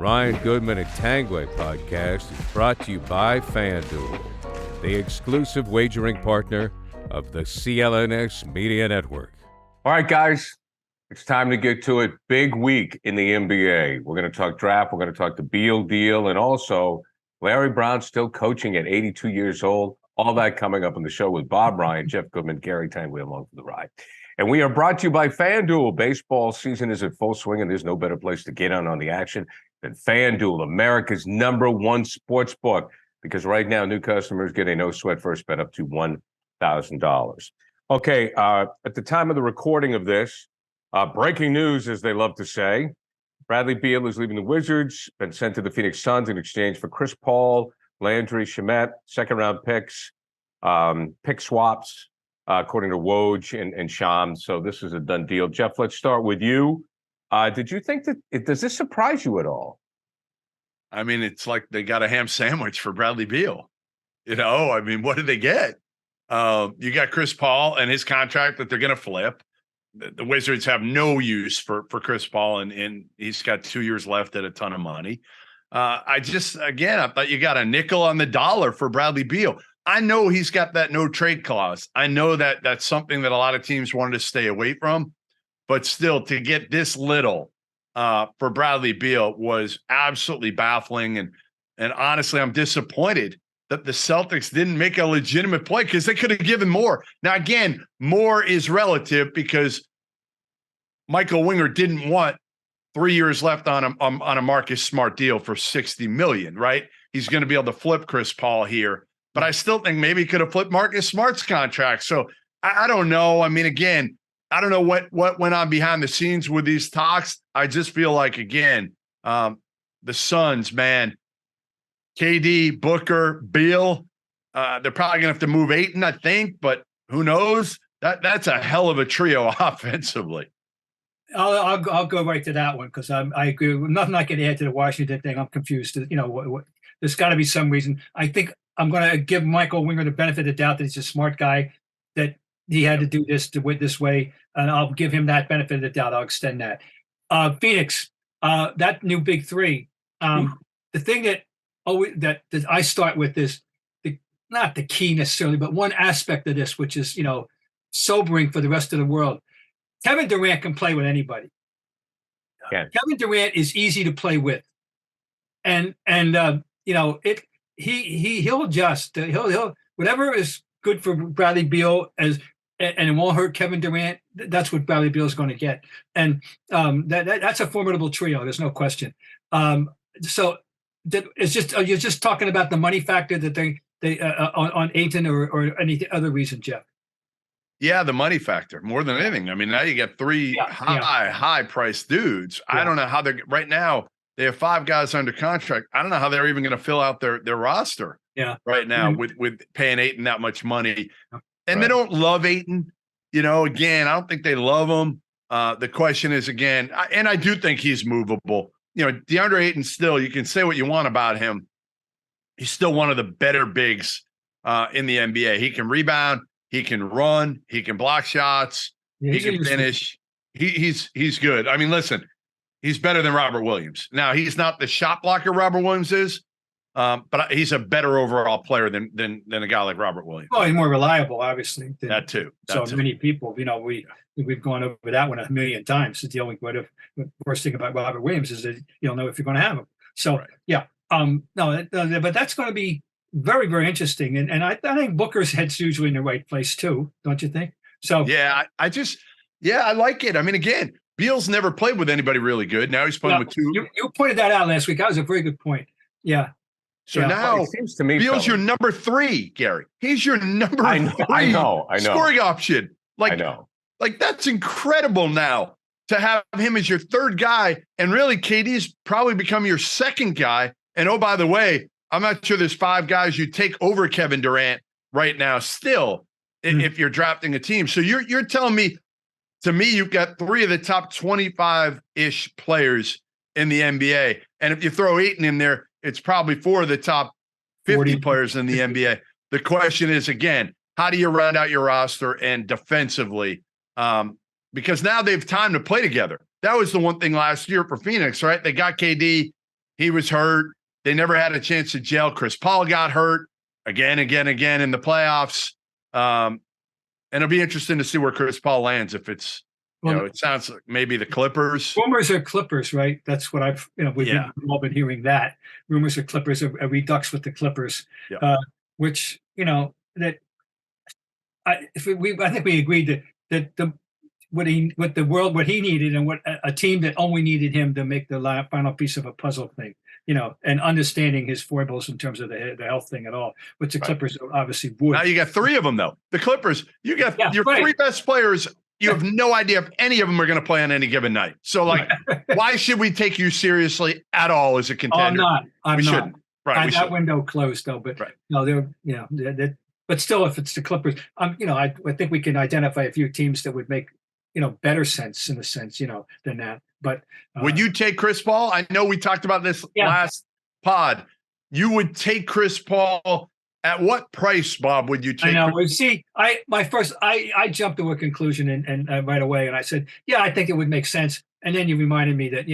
Ryan Goodman and Tanguay podcast is brought to you by FanDuel, the exclusive wagering partner of the CLNS Media Network. All right, guys, it's time to get to it. Big week in the NBA. We're going to talk draft. We're going to talk the Beal deal. And also, Larry Brown still coaching at 82 years old. All that coming up on the show with Bob Ryan, Jeff Goodman, Gary Tanguay along for the ride. And we are brought to you by FanDuel. Baseball season is in full swing, and there's no better place to get on the action than FanDuel, America's #1 sports book, because right now new customers get a no-sweat first bet up to $1,000. Okay, at the time of the recording of this, breaking news, as they love to say, Bradley Beal is leaving the Wizards, been sent to the Phoenix Suns in exchange for Chris Paul, Landry Shamet, second-round picks, pick swaps, according to Woj and Shams. So this is a done deal. Jeff, let's start with you. Did you think that does this surprise you at all? I mean, it's like they got a ham sandwich for Bradley Beal. You know, I mean, what did they get? You got Chris Paul and his contract that they're going to flip. The Wizards have no use for Chris Paul, and he's got 2 years left at a ton of money. I thought you got a nickel on the dollar for Bradley Beal. I know he's got that no trade clause. I know that that's something that a lot of teams wanted to stay away from. But still, to get this little for Bradley Beal was absolutely baffling. And honestly, I'm disappointed that the Celtics didn't make a legitimate play because they could have given more. Now, again, more is relative because Michael Winger didn't want 3 years left on a Marcus Smart deal for $60 million, right? He's going to be able to flip Chris Paul here. But I still think maybe he could have flipped Marcus Smart's contract. So I don't know. I mean, again, I don't know what went on behind the scenes with these talks. I just feel like, again, the Suns, man, KD, Booker, Beal, they're probably going to have to move Ayton, I think, but who knows? That's a hell of a trio offensively. I'll go right to that one because I agree. Nothing I can add to the Washington thing. I'm confused. You know, there's got to be some reason. I think I'm going to give Michael Winger the benefit of the doubt that he's a smart guy, that he had to do this way, and I'll give him that benefit of the doubt. I'll extend that. Phoenix, that new big three. The thing that I start with is not the key necessarily, but one aspect of this, which is, you know, sobering for the rest of the world. Kevin Durant can play with anybody. Yeah. Kevin Durant is easy to play with, and you know it. He'll adjust. He'll whatever is good for Bradley Beal and it won't hurt Kevin Durant. That's what Bradley Beal is going to get, and that's a formidable trio. There's no question. So it's just you're just talking about the money factor that they on Ayton or any other reason, Jeff. Yeah, the money factor more than anything. I mean, now you got three high priced dudes. Yeah. I don't know how they're right now. They have 5 guys under contract. I don't know how they're even going to fill out their roster. Yeah, right now with paying Ayton that much money, and they don't love Ayton. You know, again, I don't think they love him. The question is again, and I do think he's movable. You know, DeAndre Ayton still. You can say what you want about him. He's still one of the better bigs in the NBA. He can rebound. He can run. He can block shots. Yeah, he can finish. He's good. I mean, listen, he's better than Robert Williams. Now, he's not the shot blocker Robert Williams is, but he's a better overall player than a guy like Robert Williams. Well, he's more reliable, obviously. That too. Many people, you know, we've gone over that one a million times. The only worst thing about Robert Williams is that you don't know if you're going to have him. So yeah, but that's going to be very, very interesting. And I think Booker's head's usually in the right place too, don't you think? So yeah, I like it. I mean, again, Beal's never played with anybody really good. Now he's playing with 2. You pointed that out last week. That was a very good point. Yeah. So now it seems to me Beal's your number 3, Gary. He's your number 3 I know. scoring option. I know. Like that's incredible now to have him as your 3rd guy. And really, KD's probably become your 2nd guy. And oh, by the way, I'm not sure there's 5 guys you take over Kevin Durant right now still if you're drafting a team. So you're telling me, to me, you've got 3 of the top 25-ish players in the NBA. And if you throw Ayton in there, it's probably 4 of the top 50 players in the NBA. The question is, again, how do you round out your roster and defensively? Because now they have time to play together. That was the one thing last year for Phoenix, right? They got KD. He was hurt. They never had a chance to gel. Chris Paul got hurt again in the playoffs. And it'll be interesting to see where Chris Pall lands. If it's, it sounds like maybe the Clippers. Rumors are Clippers, right? That's what we've all been hearing that. Rumors are Clippers, a redux with the Clippers, which, that I think we agreed that what he needed and what a team that only needed him to make the final piece of a puzzle thing, and understanding his foibles in terms of the health thing at all, which the Clippers obviously would. Now you got three of them, though. The Clippers, you got your three best players. You have no idea if any of them are going to play on any given night. So, why should we take you seriously at all as a contender? I'm not. Shouldn't. Right. That window closed, though. But no, they're but still, if it's the Clippers, I think we can identify a few teams that would make better sense in a sense, than that. But would you take Chris Paul? I know we talked about this last pod. You would take Chris Paul at what price, Bob? Would you take? I know. See, I jumped to a conclusion and right away, and I said, I think it would make sense. And then you reminded me that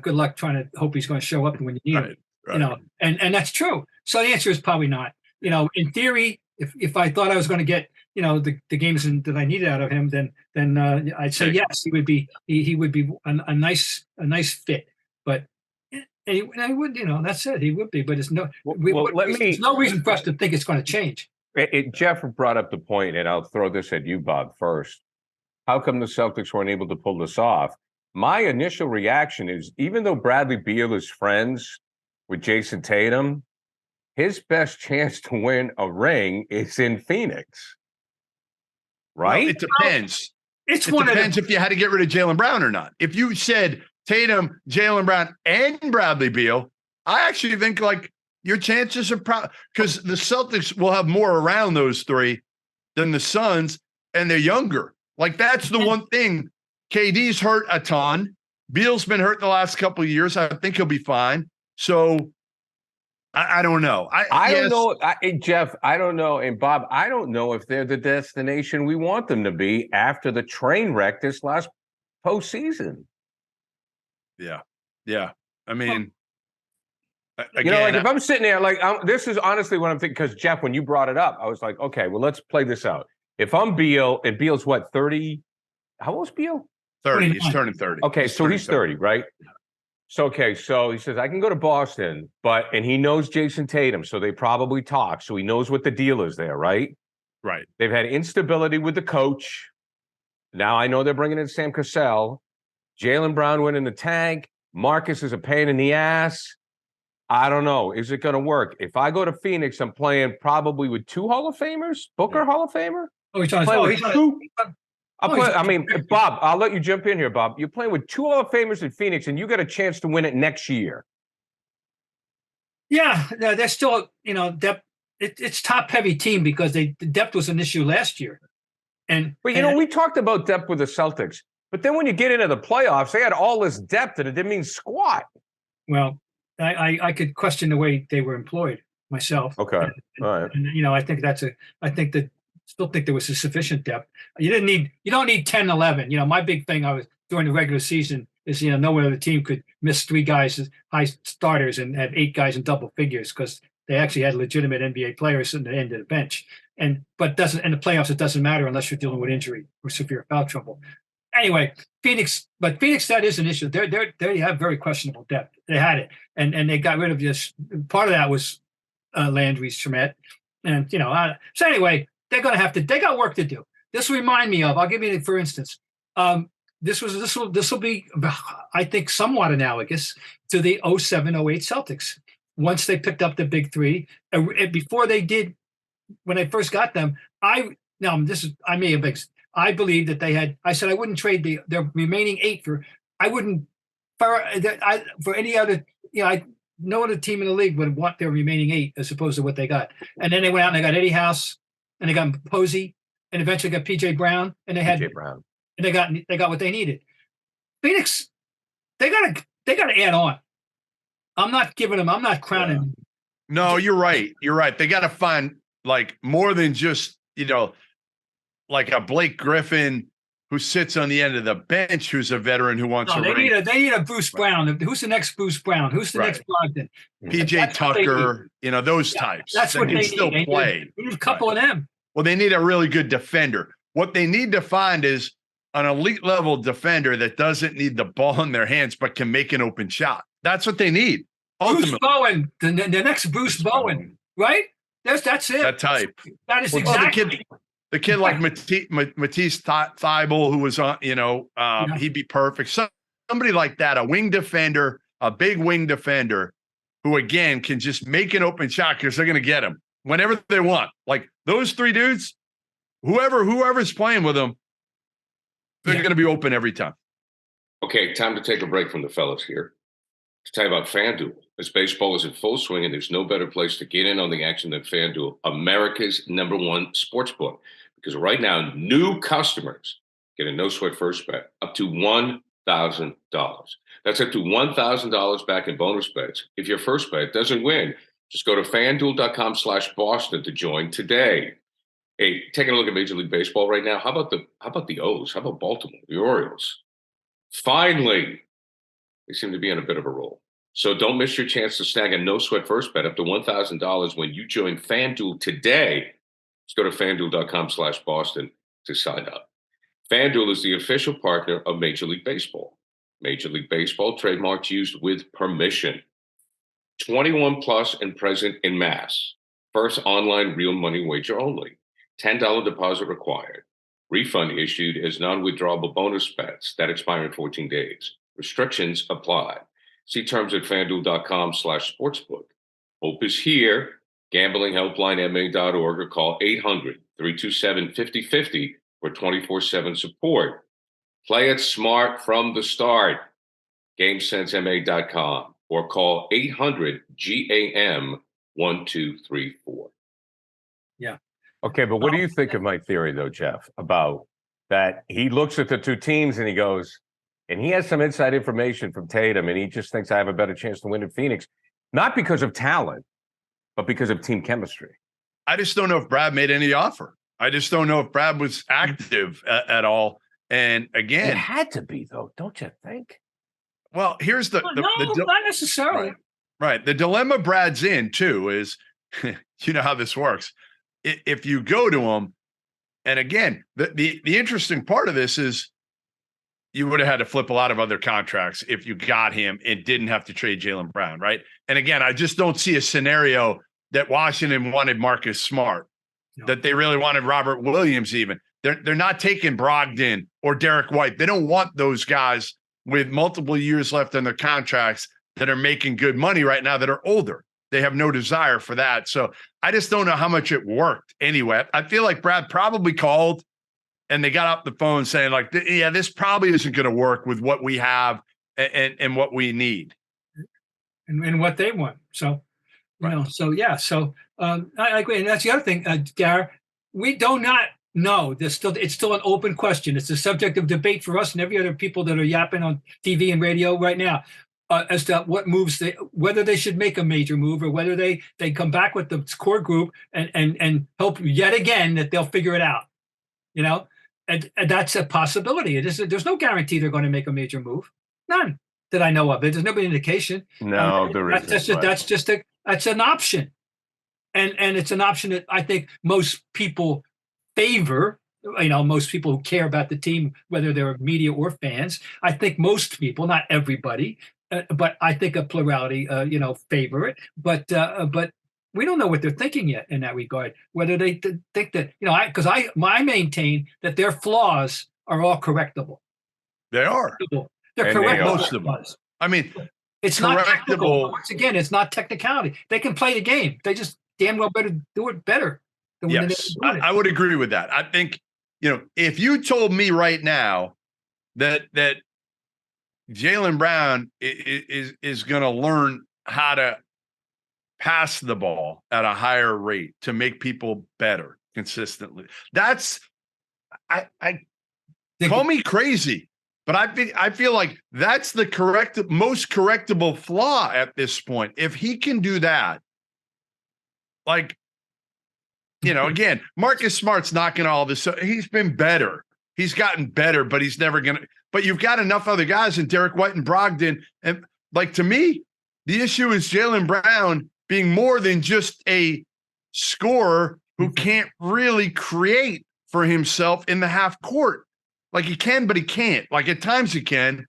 good luck trying to hope he's going to show up when you need him. And that's true. So the answer is probably not. In theory, if I thought I was going to get the games that I needed out of him, then I'd say yes, he would be a nice fit. But I would, that's it. He would be, but there's no reason for us to think it's going to change. Jeff brought up the point, and I'll throw this at you, Bob, first. How come the Celtics weren't able to pull this off? My initial reaction is, even though Bradley Beal is friends with Jason Tatum, his best chance to win a ring is in Phoenix. Right? Well, it depends. It depends if you had to get rid of Jaylen Brown or not. If you said Tatum, Jaylen Brown, and Bradley Beal, I actually think your chances are because the Celtics will have more around those three than the Suns, and they're younger. That's the one thing. KD's hurt a ton. Beal's been hurt the last couple of years. I think he'll be fine. So I don't know. I don't know, Jeff. I don't know, and Bob. I don't know if they're the destination we want them to be after the train wreck this last postseason. Yeah. I mean, again, if I'm sitting there, this is honestly what I'm thinking. Because Jeff, when you brought it up, I was like, okay, well, let's play this out. If I'm Beal, and Beal's what, 30? How old's Beal? 30. He's turning 30. Okay, he's 30, right? So he says, I can go to Boston, and he knows Jason Tatum, so they probably talk. So he knows what the deal is there, right? Right. They've had instability with the coach. Now I know they're bringing in Sam Cassell. Jaylen Brown went in the tank. Marcus is a pain in the ass. I don't know. Is it going to work? If I go to Phoenix, I'm playing probably with two Hall of Famers. Booker Hall of Famer. Bob, I'll let you jump in here, Bob. You're playing with two Hall of Famers in Phoenix, and you got a chance to win it next year. Yeah, they're still, depth. It's top-heavy team because the depth was an issue last year. But we talked about depth with the Celtics, but then when you get into the playoffs, they had all this depth, and it didn't mean squat. Well, I could question the way they were employed myself. Okay, all right. And I still think there was a sufficient depth. You don't need 10, 11. My big thing during the regular season is, no other team could miss three guys as high starters and have 8 guys in double figures because they actually had legitimate NBA players at the end of the bench. But in the playoffs, it doesn't matter unless you're dealing with injury or severe foul trouble. Anyway, Phoenix, that is an issue. They have very questionable depth. They had it, and they got rid of just part of that was Landry Shamet, and so anyway. They're going to have to. They got work to do. This will remind me of. I'll give you, for instance, this will be, I think, somewhat analogous to the 07-08 Celtics. Once they picked up the big three, before they did, when I first got them, I believe that they had. I said I wouldn't trade their remaining 8 for. I wouldn't for any other. No other team in the league would want their remaining 8 as opposed to what they got. And then they went out and they got Eddie House. And they got Posey, and eventually got PJ Brown, and they got what they needed. Phoenix, they got to add on. I'm not crowning them. No, you're right. They got to find more than just like a Blake Griffin who sits on the end of the bench who's a veteran who wants No, to ring. they need a Bruce Brown. Who's the next Bruce Brown? Who's the next Brogdon? PJ Tucker, those types. That's that what can they still need. play. They need a couple of them. Well, they need a really good defender. What they need to find is an elite level defender that doesn't need the ball in their hands but can make an open shot. That's what they need. Bruce Bowen, the next Bruce Bowen, right? That's it. That type. That is exactly. The kid like Matisse Thybulle, who was on, he'd be perfect. Somebody like that, a wing defender, a big wing defender, who again can just make an open shot because they're going to get him whenever they want. Like those three dudes, whoever's playing with them, they're going to be open every time. Okay, time to take a break from the fellas here to tell you about FanDuel. As baseball is in full swing, and there's no better place to get in on the action than FanDuel, America's #1 sportsbook. Because right now, new customers get a no-sweat first bet up to $1,000. That's up to $1,000 back in bonus bets. If your first bet doesn't win, just go to FanDuel.com/Boston to join today. Hey, taking a look at Major League Baseball right now. How about the O's? How about Baltimore, the Orioles? Finally, they seem to be on a bit of a roll. So don't miss your chance to snag a no-sweat first bet up to $1,000 when you join FanDuel today. Just go to FanDuel.com/Boston to sign up. FanDuel is the official partner of Major League Baseball. Major League Baseball trademarks used with permission. 21 plus and present in Mass. First online real money wager only. $10 deposit required. Refund issued as non-withdrawable bonus bets that expire in 14 days. Restrictions apply. See terms at FanDuel.com/sportsbook. Hope is here. GamblingHelplineMA.org or call 800-327-5050 for 24/7 support. Play it smart from the start. GameSenseMA.com or call 800-GAM-1234. Yeah. Okay, but what do you think of my theory, though, Jeff, about that he looks at the two teams and he goes, and he has some inside information from Tatum, and he just thinks I have a better chance to win in Phoenix, not because of talent, but because of team chemistry. I just don't know if Brad made any offer. I just don't know if Brad was active at all. And again, it had to be, though, don't you think? Well, here's not necessarily. Right. The dilemma Brad's in, too, is you know how this works. If you go to him, and again, the interesting part of this is you would have had to flip a lot of other contracts if you got him and didn't have to trade Jaylen Brown, right? And again, I just don't see a scenario that Washington wanted Marcus Smart, that they really wanted Robert Williams even. They're not taking Brogdon or Derek White. They don't want those guys with multiple years left on their contracts that are making good money right now that are older. They have no desire for that. So I just don't know how much it worked anyway. I feel like Brad probably called and they got off the phone saying like, yeah, this probably isn't going to work with what we have and what we need. And what they want. So, So I agree. And that's the other thing, Gary, we do not know. It's still an open question. It's a subject of debate for us and every other people that are yapping on TV and radio right now. As to what moves, whether they should make a major move or whether they come back with the core group and hope yet again that they'll figure it out, and that's a possibility. There's no guarantee they're going to make a major move, none that I know of. There's no indication. No, there isn't. That's an option, and it's an option that I think most people favor. Most people who care about the team, whether they're media or fans, I think most people, not everybody. But I think a plurality, favor it. But we don't know what they're thinking yet in that regard. Whether they think that, because I maintain that their flaws are all correctable. They are. They're correctable. Most of them. I mean, it's not technical. Once again, it's not technicality. They can play the game. They just damn well better do it better. Than when yes, I would agree with that. I think, if you told me right now that Jaylen Brown is going to learn how to pass the ball at a higher rate to make people better consistently. That's I call me crazy, but I feel like that's the most correctable flaw at this point. If he can do that, again, Marcus Smart's knocking all this. He's been better. he's gotten better, but he's never going to. But you've got enough other guys in Derek White and Brogdon. And like, to me, the issue is Jaylen Brown being more than just a scorer who can't really create for himself in the half court. Like, he can, but he can't. Like, at times he can,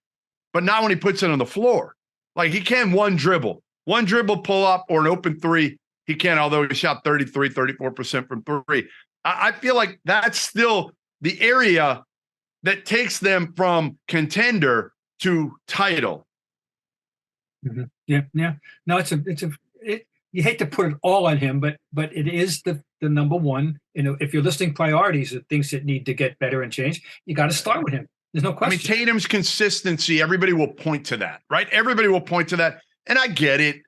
but not when he puts it on the floor. Like, he can one dribble pull up or an open three. He can, although he shot 34% from three. I feel like that's still the area that takes them from contender to title. Mm-hmm. Yeah. No, you hate to put it all on him, but it is the number one. You know, if you're listing priorities of things that need to get better and change, you got to start with him. There's no question. I mean, Tatum's consistency, everybody will point to that, right? Everybody will point to that. And I get it,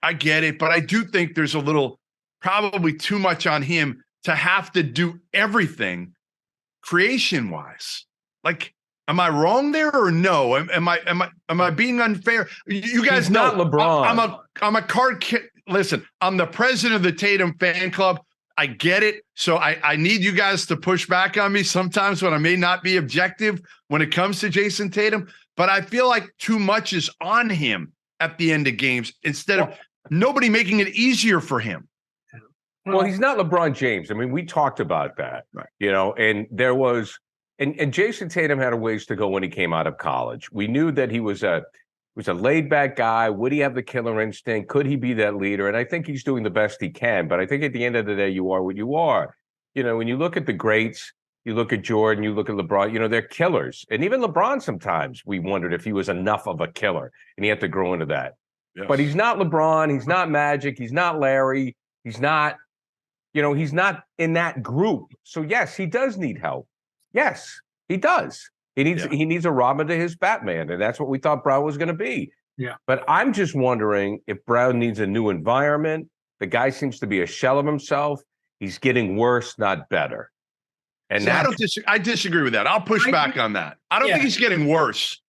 but I do think there's a little, probably too much on him to have to do everything creation-wise. Like, am I wrong there or no? Am I being unfair? You guys He's know not LeBron. I'm a card kid. Listen, I'm the president of the Tatum fan club. I get it. So I need you guys to push back on me sometimes when I may not be objective when it comes to Jason Tatum. But I feel like too much is on him at the end of games instead of nobody making it easier for him. Well, he's not LeBron James. I mean, we talked about that, right. You know, and there was, and Jason Tatum had a ways to go when he came out of college. We knew that he was a laid back guy. Would he have the killer instinct? Could he be that leader? And I think he's doing the best he can. But I think at the end of the day, you are what you are. You know, when you look at the greats, you look at Jordan, you look at LeBron, you know, they're killers. And even LeBron, sometimes we wondered if he was enough of a killer and he had to grow into that. Yes. But he's not LeBron. He's not Magic. He's not Larry. He's not, you know, he's not in that group. So, yes, he does need help. Yes, he does. He needs a Robin to his Batman, and that's what we thought Brown was going to be. Yeah. But I'm just wondering if Brown needs a new environment. The guy seems to be a shell of himself. He's getting worse, not better. And I disagree with that. I'll push back on that. I don't think he's getting worse.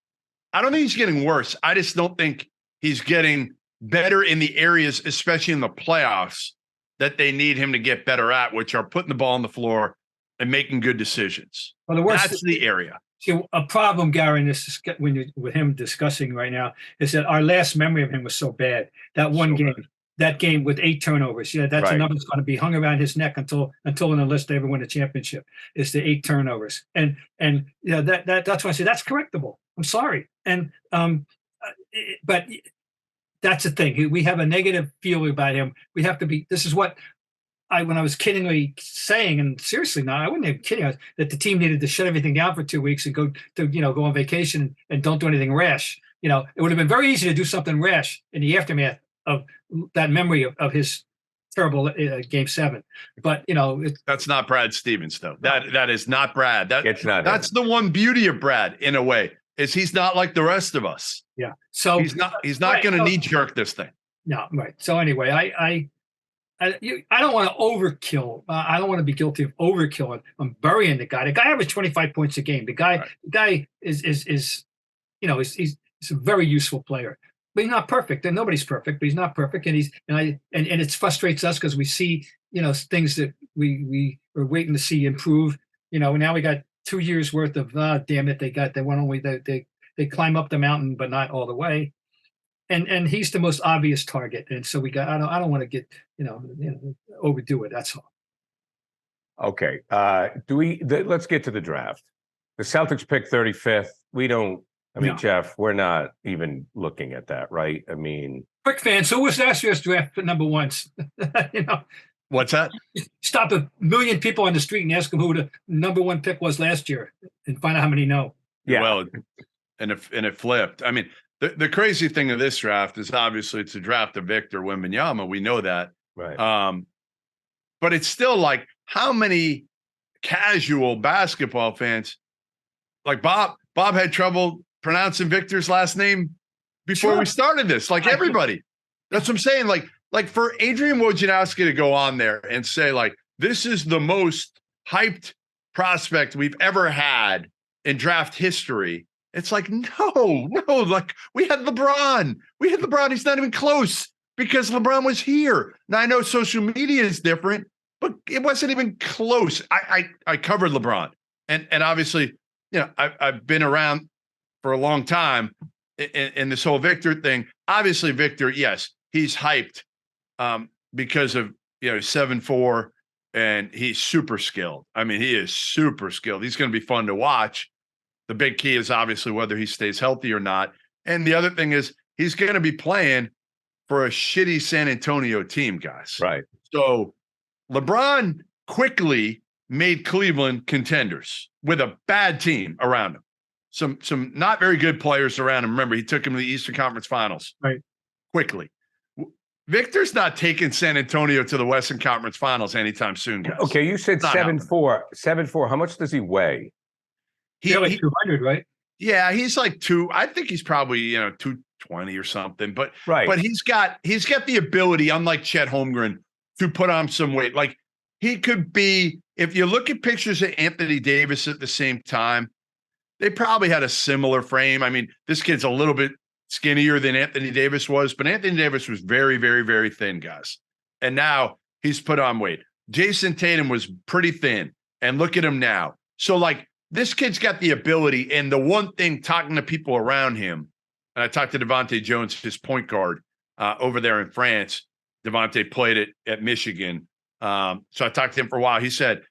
I just don't think he's getting better in the areas, especially in the playoffs, that they need him to get better at, which are putting the ball on the floor and making good decisions. Well, that's the area. See, a problem, Gary, with him discussing right now is that our last memory of him was so bad. That one game, that game with 8 turnovers. Yeah, that's a number that's going to be hung around his neck until unless they ever win a championship. Is the 8 turnovers, and yeah, that's why I say that's correctable. I'm sorry, but that's the thing. We have a negative feeling about him. We have to be. This is what when I was kiddingly saying, and seriously, I wasn't even kidding, that the team needed to shut everything down for 2 weeks and go on vacation and don't do anything rash. You know, it would have been very easy to do something rash in the aftermath of that memory of his terrible Game 7. But you know, that's not Brad Stevens, though. That is not Brad. It's not. That's the one beauty of Brad, in a way, is he's not like the rest of us. Yeah. So he's not going to knee jerk this thing. No, right. So anyway, I don't want to overkill. I don't want to be guilty of overkill. I'm burying the guy. The guy averaged 25 points a game. The guy is he's a very useful player. But he's not perfect. And nobody's perfect, but he's not perfect. And it frustrates us because we see, things that we are waiting to see improve. Now we got 2 years worth of damn it, they climb up the mountain, but not all the way. And he's the most obvious target. And so I don't want to get, overdo it. That's all. Okay. Let's get to the draft. The Celtics pick 35th. Jeff, we're not even looking at that, right? I mean, quick fans. So was last year's draft number ones? What's that? Stop 1 million people on the street and ask them who the number 1 pick was last year and find out how many know. Yeah. Well, and it flipped. I mean, the crazy thing of this draft is obviously it's a draft of Victor Wembanyama. We know that. Right. But it's still like, how many casual basketball fans, like Bob had trouble pronouncing Victor's last name before we started this, like everybody. That's what I'm saying. Like for Adrian Wojnarowski to go on there and say, like, this is the most hyped prospect we've ever had in draft history. It's like, no, like we had LeBron. He's not even close because LeBron was here. Now I know social media is different, but it wasn't even close. I covered LeBron and obviously I've been around for a long time in this whole Victor thing. Obviously, Victor, yes, he's hyped because of 7'4", and he's super skilled. I mean, he is super skilled. He's going to be fun to watch. The big key is obviously whether he stays healthy or not. And the other thing is he's going to be playing for a shitty San Antonio team, guys. Right. So LeBron quickly made Cleveland contenders with a bad team around him. Some not very good players around him. Remember, he took him to the Eastern Conference Finals. Right. Quickly. Victor's not taking San Antonio to the Western Conference Finals anytime soon, guys. Okay, you said 7'4". 7'4". How much does he weigh? He's like 200, right? Yeah, he's like I think he's probably 220 or something. But right. But he's got the ability, unlike Chet Holmgren, to put on some weight. Like he could be. If you look at pictures of Anthony Davis at the same time, they probably had a similar frame. I mean, this kid's a little bit skinnier than Anthony Davis was, but Anthony Davis was very, very, very thin, guys. And now he's put on weight. Jason Tatum was pretty thin, and look at him now. So, like, this kid's got the ability, and the one thing talking to people around him, and I talked to Devontae Jones, his point guard, over there in France. Devontae played it at Michigan. So I talked to him for a while. He said,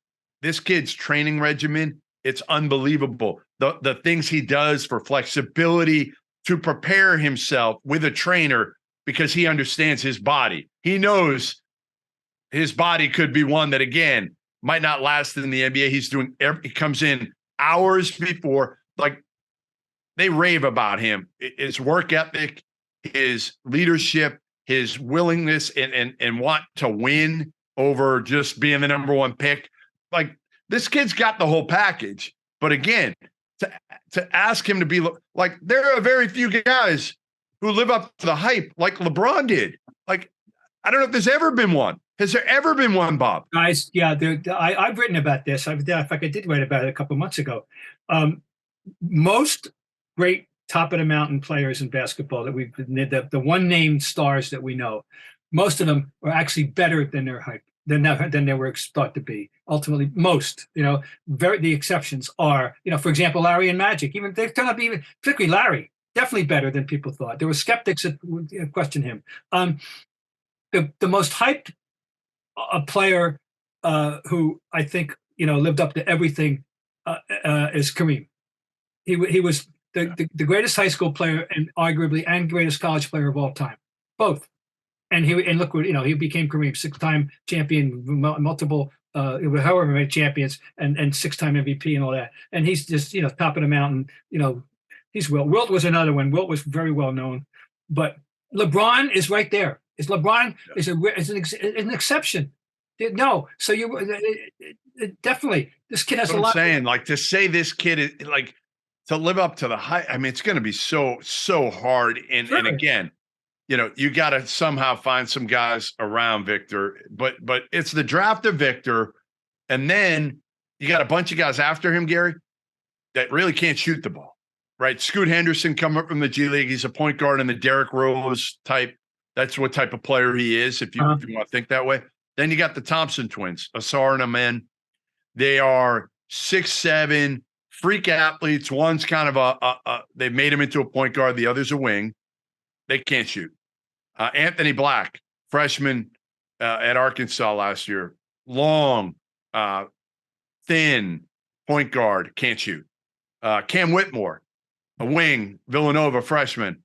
this kid's training regimen, it's unbelievable. The things he does for flexibility, to prepare himself with a trainer, because he understands his body. He knows his body could be one that, again, might not last in the NBA. He comes in hours before. Like, they rave about him. His work ethic, his leadership, his willingness and want to win over just being the number one pick. Like, this kid's got the whole package. But again, to ask him to be like, there are very few guys who live up to the hype like LeBron did. Like, I don't know if there's ever been one. Has there ever been one, Bob? Guys, yeah, I've written about this. In fact, I did write about it a couple of months ago. Most great top of the mountain players in basketball that the one named stars that we know, most of them are actually better than their hype. Than they were thought to be. Ultimately, most, the exceptions are, for example, Larry and Magic. Even they've turned out to be, particularly Larry, definitely better than people thought. There were skeptics that would question him. The most hyped player who I think lived up to everything is Kareem. He was the greatest high school player and arguably greatest college player of all time, both. And look what he became Kareem, 6-time champion, multiple however many champions, and 6-time MVP and all that. And he's just top of the mountain. He's Wilt was another one. Wilt was very well known, but LeBron is right there. LeBron is an exception. No, so definitely this kid has a lot. I'm saying, like, to say this kid is like to live up to the hype. I mean, it's going to be so hard. And again, you got to somehow find some guys around Victor, but it's the draft of Victor. And then you got a bunch of guys after him, Gary, that really can't shoot the ball, right? Scoot Henderson come up from the G League. He's a point guard in the Derrick Rose type. That's what type of player he is, if you want to think that way. Then you got the Thompson twins, Asar and Amen. They are 6'7", freak athletes. One's kind of they made him into a point guard. The other's a wing. They can't shoot. Anthony Black, freshman at Arkansas last year, long, thin point guard, can't shoot. Cam Whitmore, a wing, Villanova freshman,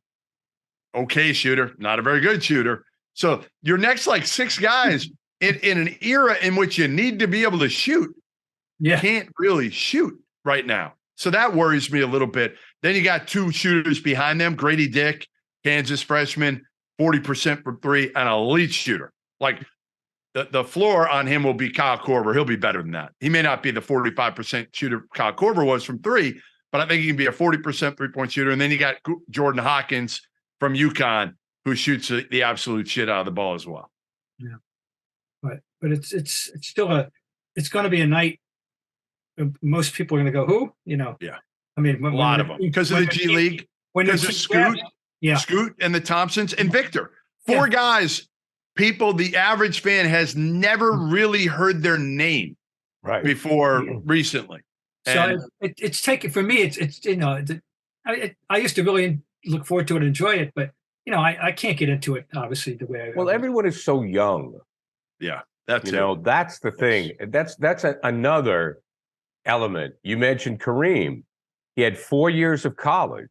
okay shooter, not a very good shooter. So your next like 6 guys in an era in which you need to be able to shoot, can't really shoot right now. So that worries me a little bit. Then you got 2 shooters behind them, Grady Dick, Kansas freshman, 40% from 3, an elite shooter. Like the floor on him will be Kyle Korver. He'll be better than that. He may not be the 45% shooter Kyle Korver was from 3, but I think he can be a 40% three-point shooter. And then you got Jordan Hawkins from UConn, who shoots the absolute shit out of the ball as well. Yeah, but it's still it's going to be a night. Most people are going to go, who? Yeah. I mean, a lot of them because of the G League, because of Scoot. Yeah. Scoot and the Thompsons and Victor. 4 guys, the average fan has never really heard their name before recently. And So it's taken for me. It's I used to really look forward to it, and enjoy it, but I can't get into it obviously the way I Well, was. everyone is so young. yeah, that's You it. know, that's the thing. That's another element. You mentioned Kareem. He had 4 years of college,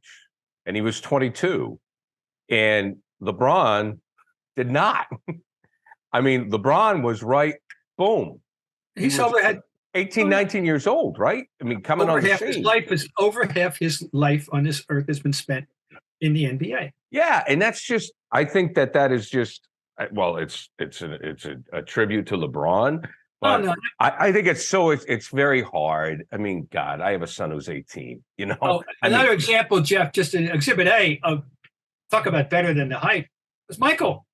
and he was 22. And LeBron did not. I mean, LeBron was right, boom. He's was over had 18, 19 years old, right? I mean, coming over on the half his scene. life is over half his life on this earth has been spent in the NBA. Yeah, and that's just, I think that is just, well, it's a tribute to LeBron, but No. I think it's very hard. I mean, God, I have a son who's 18, you know? Oh, another example, Jeff, just in Exhibit A of talk about better than the hype was Michael.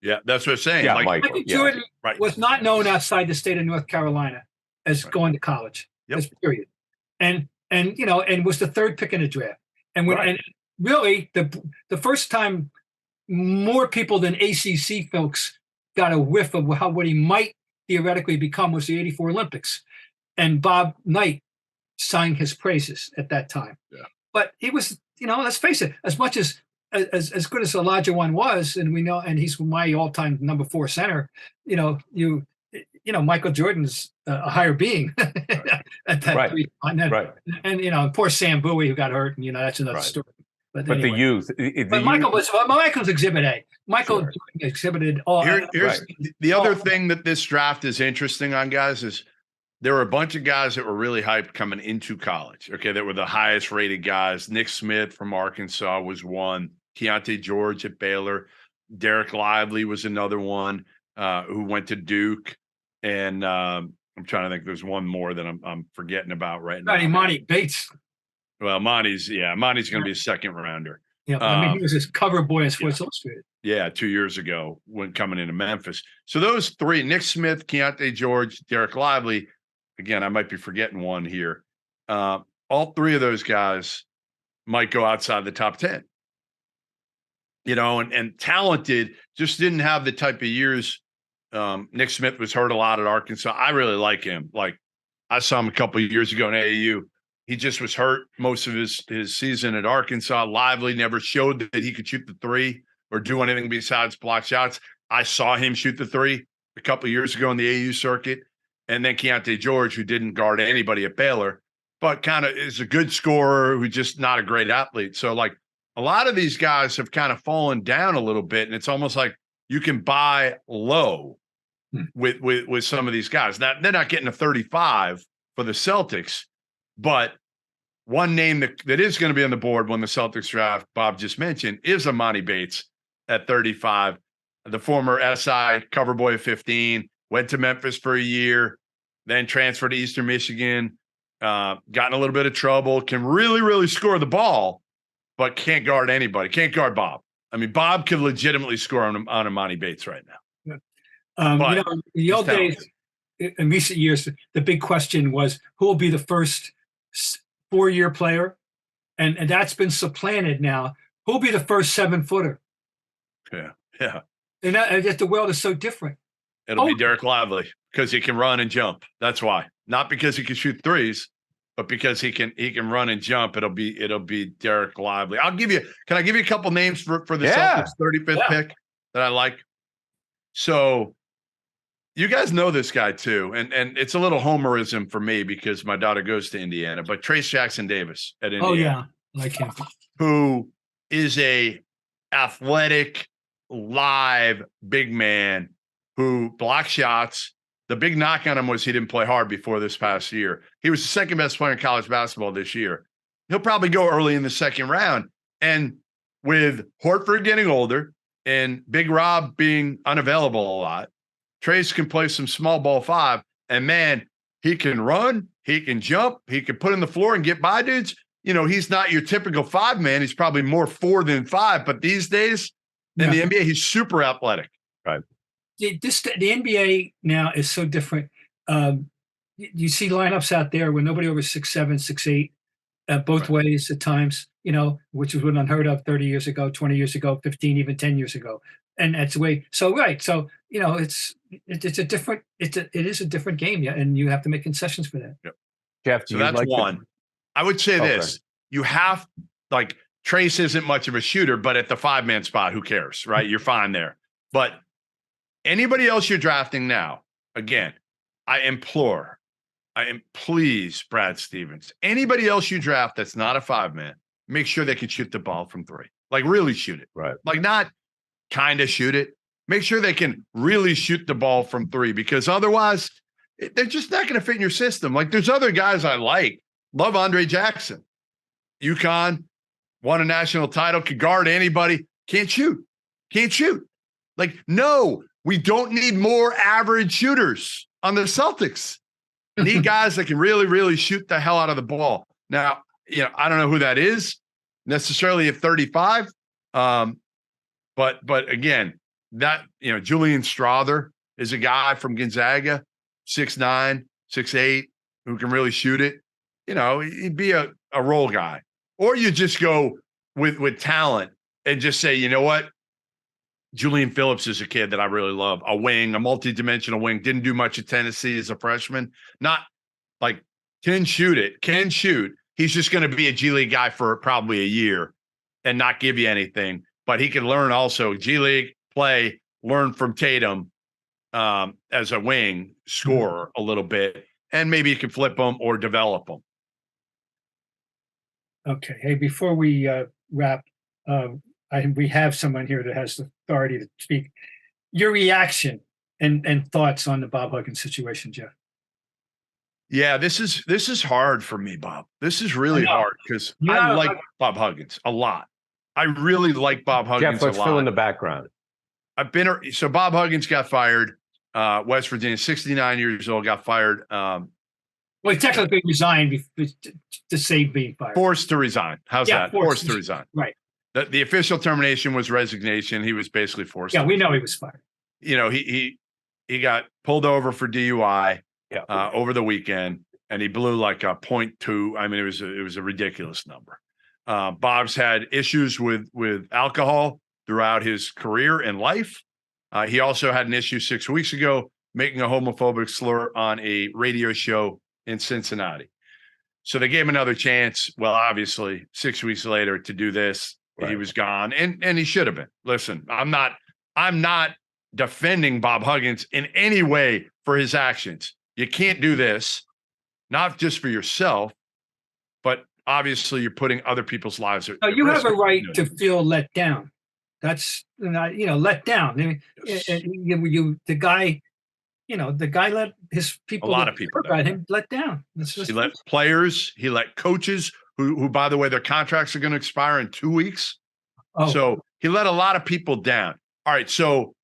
Yeah, that's what I'm saying. Yeah, like, Michael, yeah. Jordan right. was not known outside the state of North Carolina as going to college. Yep. As period. And was the third pick in the draft. And Right. really the first time more people than ACC folks got a whiff of what he might theoretically become was the '84 Olympics, and Bob Knight sang his praises at that time. Yeah. But he was, let's face it, as much as good as Elijah one was, and we know, and he's my all-time number 4 center. Michael Jordan's a higher being at that Right. point. Right. And poor Sam Bowie who got hurt, and that's another Right. story. But anyway. the youth. But Michael's Exhibit A. Michael Sure. exhibited all. Here's the other thing that this draft is interesting on, guys, is there were a bunch of guys that were really hyped coming into college. Okay, that were the highest rated guys. Nick Smith from Arkansas was one. Keontae George at Baylor. Derek Lively was another one who went to Duke. And I'm trying to think. There's one more that I'm forgetting about right now. Monty Bates. Well, Monty's going to be a second rounder. Yeah, he was his cover boy in Sports Illustrated. Yeah, 2 years ago when coming into Memphis. So those three: Nick Smith, Keontae George, Derek Lively. Again, I might be forgetting one here. All three of those guys might go outside the top 10. And talented, just didn't have the type of years. Nick Smith was hurt a lot at Arkansas. I really like him. Like, I saw him a couple of years ago in AAU. He just was hurt most of his season at Arkansas. Lively never showed that he could shoot the three or do anything besides block shots. I saw him shoot the three a couple of years ago in the AAU circuit. And then Keontae George, who didn't guard anybody at Baylor, but kind of is a good scorer who's just not a great athlete. So, like, a lot of these guys have kind of fallen down a little bit, and it's almost like you can buy low with some of these guys. Now, they're not getting a 35 for the Celtics, but one name that is going to be on the board when the Celtics draft, Bob just mentioned, is Amani Bates at 35, the former SI cover boy of 15, went to Memphis for a year, then transferred to Eastern Michigan, got in a little bit of trouble, can really, really score the ball, but can't guard anybody, can't guard Bob. I mean, Bob could legitimately score on Amani Bates right now. In the old days, in recent years, the big question was who will be the first 4-year player, and that's been supplanted now. Who will be the first 7-footer? Yeah. And that the world is so different. It'll be Derek Lively because he can run and jump. That's why. Not because he can shoot threes, but because he can run and jump. It'll be Derek Lively. Can I give you a couple names for the Celtics 35th pick that I like? So you guys know this guy too, and it's a little homerism for me because my daughter goes to Indiana, but Trace Jackson Davis at Indiana. Oh yeah, I like him. Who is a athletic, live big man who blocks shots. The big knock on him was he didn't play hard before this past year. He was the second best player in college basketball this year. He'll probably go early in the second round. And with Horford getting older and Big Rob being unavailable a lot, Trace can play some small ball 5. And man, he can run, he can jump, he can put in the floor and get by dudes. He's not your typical 5 man. He's probably more 4 than 5. But these days in the NBA, he's super athletic. Right. The NBA now is so different. You see lineups out there where nobody over 6'7", 6'8", both ways at times, which was unheard of 30 years ago, 20 years ago, 15, even 10 years ago. And that's the way. So, right. So, it's a different, it is a different game. Yeah. And you have to make concessions for that. Yep. Jeff, do So you that's like one. I would say this. You have, like, Trace isn't much of a shooter, but at the 5-man spot, who cares, right? You're fine there. But anybody else you're drafting now, again, please, Brad Stevens, anybody else you draft that's not a 5-man, make sure they can shoot the ball from 3. Like, really shoot it. Right. Like, not kind of shoot it. Make sure they can really shoot the ball from 3, because otherwise they're just not going to fit in your system. Like, there's other guys I like. Love Andre Jackson. UConn, won a national title, could guard anybody. Can't shoot. Like, no, we don't need more average shooters on the Celtics. Need guys that can really, really shoot the hell out of the ball. Now, I don't know who that is necessarily at 35. But again, that, Julian Strother is a guy from Gonzaga, 6'9", 6'8", who can really shoot it. He'd be a role guy. Or you just go with talent and just say, you know what? Julian Phillips is a kid that I really love. A wing, a multi-dimensional wing. Didn't do much at Tennessee as a freshman. Not like can shoot. He's just going to be a G League guy for probably a year and not give you anything. But he can learn also G League play, learn from Tatum as a wing scorer a little bit, and maybe you can flip him or develop him. Okay. Hey, before we wrap, we have someone here that has the authority to speak. Your reaction and thoughts on the Bob Huggins situation, Jeff? Yeah, this is hard for me, Bob. This is really hard because I like Bob Huggins a lot. I really like Bob Huggins Jeff, let's a lot. fill in the background. So Bob Huggins got fired. West Virginia, 69 years old, got fired. Well, he technically resigned to save being fired. Forced to resign. How's that? Forced to resign. Right. The official termination was resignation. He was basically forced. Yeah, we know he was fired. He got pulled over for DUI over the weekend, and he blew like a 0.2. I mean, it was a ridiculous number. Bob's had issues with alcohol throughout his career and life. He also had an issue 6 weeks ago making a homophobic slur on a radio show in Cincinnati. So they gave him another chance. Well, obviously, 6 weeks later to do this, he was gone, and he should have been. Listen, I'm not defending Bob Huggins in any way for his actions. You can't do this, not just for yourself, but obviously you're putting other people's lives at risk. You have a right to feel let down. That's let down. I mean, the guy let his people. A lot of people about him let down. He let players. He let coaches who, by the way, their contracts are going to expire in 2 weeks. Oh. So he let a lot of people down. All right. So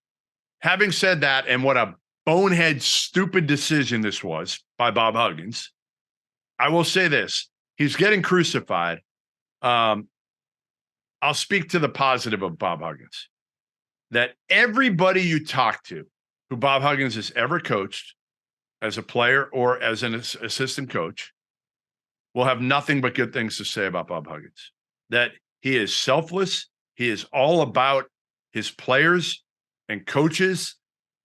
having said that, and what a bonehead, stupid decision this was by Bob Huggins, I will say this: he's getting crucified. I'll speak to the positive of Bob Huggins. That everybody you talk to who Bob Huggins has ever coached as a player or as an assistant coach will have nothing but good things to say about Bob Huggins. That he is selfless. He is all about his players and coaches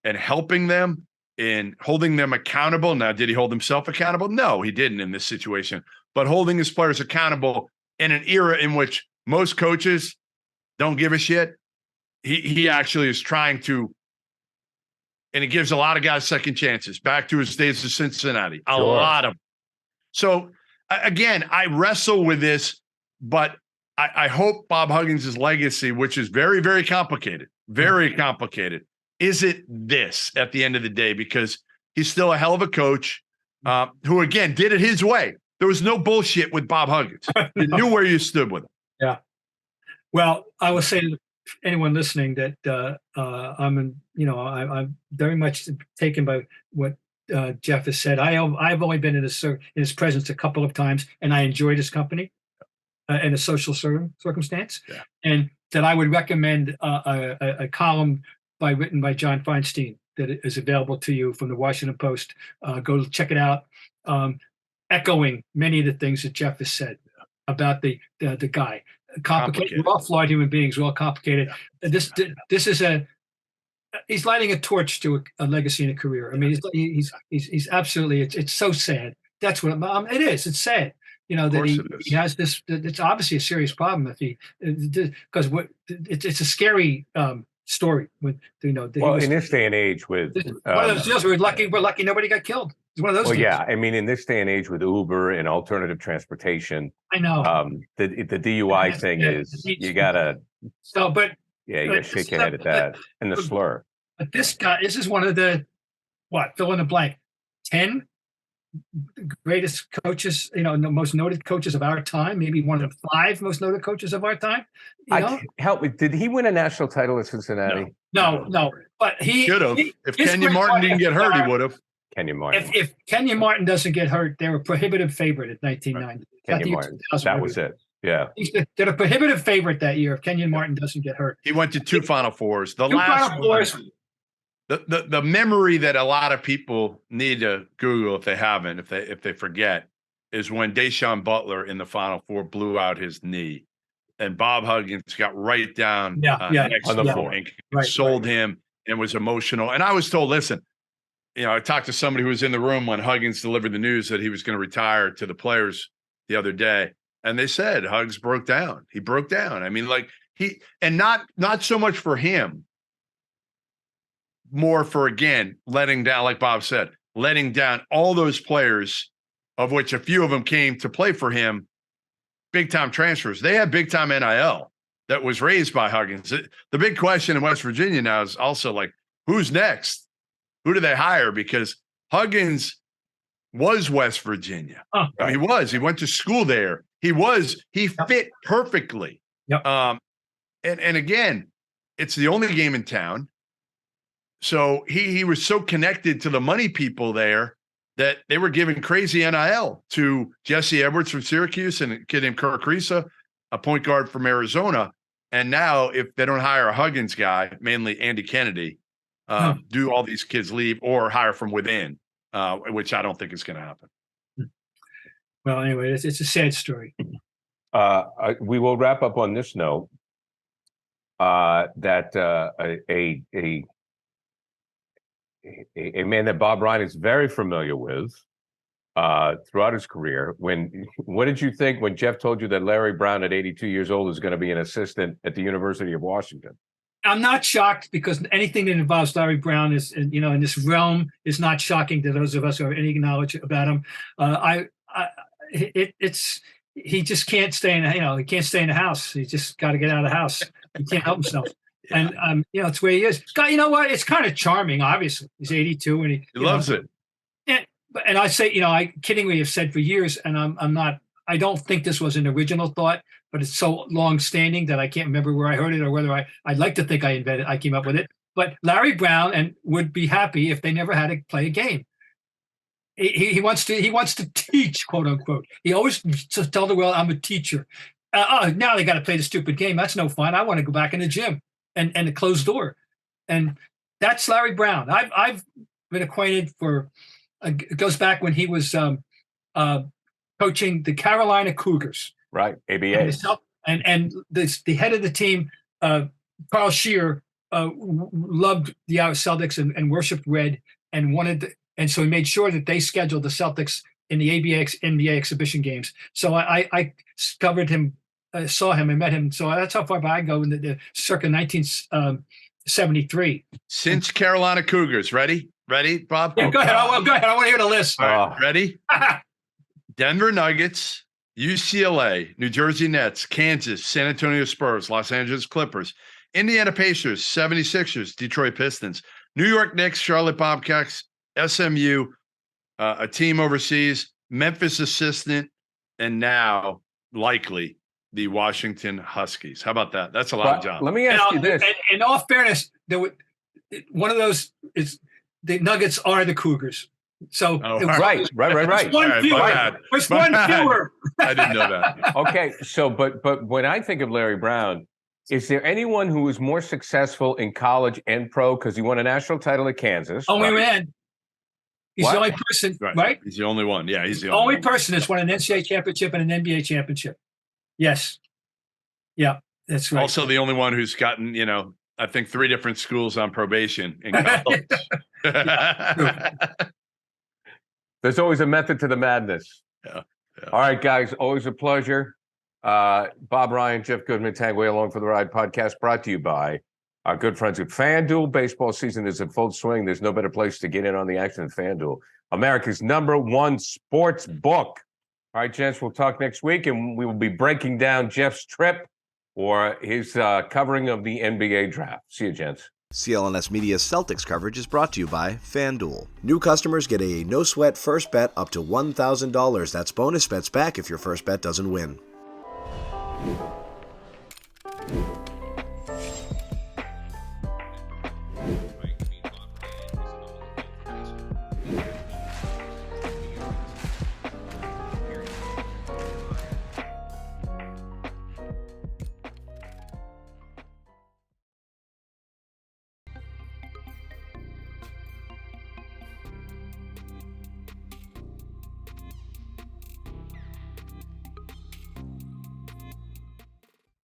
and helping them and holding them accountable. Now, did he hold himself accountable? No, he didn't in this situation. But holding his players accountable in an era in which most coaches don't give a shit, he actually is trying to, and he gives a lot of guys second chances. Back to his days of Cincinnati, a lot of them. So again, I wrestle with this, but I hope Bob Huggins' legacy, which is very, very complicated, is it this at the end of the day? Because he's still a hell of a coach who, again, did it his way. There was no bullshit with Bob Huggins. You knew where you stood with him. Yeah. Well, I will say to anyone listening that I'm very much taken by what Jeff has said. I've only been in his presence a couple of times, and I enjoyed his company in a social circumstance. Yeah. And that I would recommend a column written by John Feinstein that is available to you from the Washington Post. Go check it out. Echoing many of the things that Jeff has said about the guy. Complicated. We're all flawed human beings. We're all complicated. Yeah. This is he's lighting a torch to a legacy and a career. I mean, he's absolutely. It's so sad That's what it is. It's sad, that he has this. It's obviously a serious problem if because it's a scary story with Well, in this day and age, with one of those deals, we're lucky nobody got killed. It's one of those. Well, deals. yeah, I mean, in this day and age with Uber and alternative transportation, I know the DUI thing is you gotta. So, but yeah, you gotta shake your head at that and the slur. But this is one of the fill in the blank 10 greatest coaches, the most noted coaches of our time, maybe one of the 5 most noted coaches of our time. Help me. Did he win a national title at Cincinnati? No. But he should have. If Kenyon Martin didn't get hurt, he would have. Kenyon Martin. If Kenyon Martin doesn't get hurt, they're a prohibitive favorite at 1990. Kenyon Martin. That was it. Yeah. They're a prohibitive favorite that year if Kenyon Martin doesn't get hurt. He went to 2 Final Fours. The last Final Fours. The memory that a lot of people need to Google if they haven't, if they forget, is when Deshaun Butler in the Final Four blew out his knee, and Bob Huggins got right down next on the floor and consoled him and was emotional. And I was told, listen, I talked to somebody who was in the room when Huggins delivered the news that he was going to retire to the players the other day, and they said Huggs broke down. He broke down. I mean, not so much for him. More for, again, letting down, like Bob said, letting down all those players, of which a few of them came to play for him, big-time transfers. They had big-time NIL that was raised by Huggins. The big question in West Virginia now is also, who's next? Who do they hire? Because Huggins was West Virginia. Oh, right. He was. He went to school there. He fit perfectly. Yep. And again, it's the only game in town. So he was so connected to the money people there that they were giving crazy NIL to Jesse Edwards from Syracuse and a kid named Kirk Risa, a point guard from Arizona. And now if they don't hire a Huggins guy, mainly Andy Kennedy, do all these kids leave or hire from within, which I don't think is going to happen. Well, anyway, it's a sad story. We will wrap up on this note that a man that Bob Ryan is very familiar with throughout his career. What did you think when Jeff told you that Larry Brown at 82 years old is going to be an assistant at the University of Washington? I'm not shocked because anything that involves Larry Brown is, in this realm is not shocking to those of us who have any knowledge about him. He just can't stay in, he can't stay in the house. He just got to get out of the house. He can't help himself. Yeah. And it's where he is. You know what? It's kind of charming. Obviously, he's 82 and he loves it. And I say, I kiddingly have said for years, and I'm not. I don't think this was an original thought, but it's so long-standing that I can't remember where I heard it or whether I'd like to think I came up with it. But Larry Brown would be happy if they never had to play a game. He wants to teach, quote unquote. He always tell the world, "I'm a teacher." Now they got to play the stupid game. That's no fun. I want to go back in the gym. And a closed door, and that's Larry Brown. I've been acquainted it goes back when he was coaching the Carolina Cougars, right? ABA, and the head of the team, Carl Shear, loved the Celtics and worshipped red and and so he made sure that they scheduled the Celtics in the NBA exhibition games. So I covered him. Saw him and met him. So that's how far back I go in the circa 1973. Since Carolina Cougars. Ready, Bob? Yeah, go ahead. Go ahead. I want to hear the list. All right, ready? Denver Nuggets, UCLA, New Jersey Nets, Kansas, San Antonio Spurs, Los Angeles Clippers, Indiana Pacers, 76ers, Detroit Pistons, New York Knicks, Charlotte Bobcats, SMU, a team overseas, Memphis assistant, and now likely the Washington Huskies. How about that? That's a lot of jobs. Let me ask you this. In all fairness, one of those is the Nuggets are the Cougars. So right. There's one fewer. There's one fewer. I didn't know that. Okay, so but when I think of Larry Brown, is there anyone who was more successful in college and pro? Because he won a national title at Kansas. Only man. He's the only person, right? He's the only one. Yeah, he's the only person that's won an NCAA championship and an NBA championship. Yes. Yeah, that's right. Also the only one who's gotten, I think 3 different schools on probation in college. There's always a method to the madness. Yeah. All right, guys, always a pleasure. Bob Ryan, Jeff Goodman, Tanguay Along for the Ride podcast brought to you by our good friends at FanDuel. Baseball season is in full swing. There's no better place to get in on the action than FanDuel, America's #1 sports book. All right, gents, we'll talk next week, and we will be breaking down Jeff's trip or his covering of the NBA draft. See you, gents. CLNS Media's Celtics coverage is brought to you by FanDuel. New customers get a no-sweat first bet up to $1,000. That's bonus bets back if your first bet doesn't win.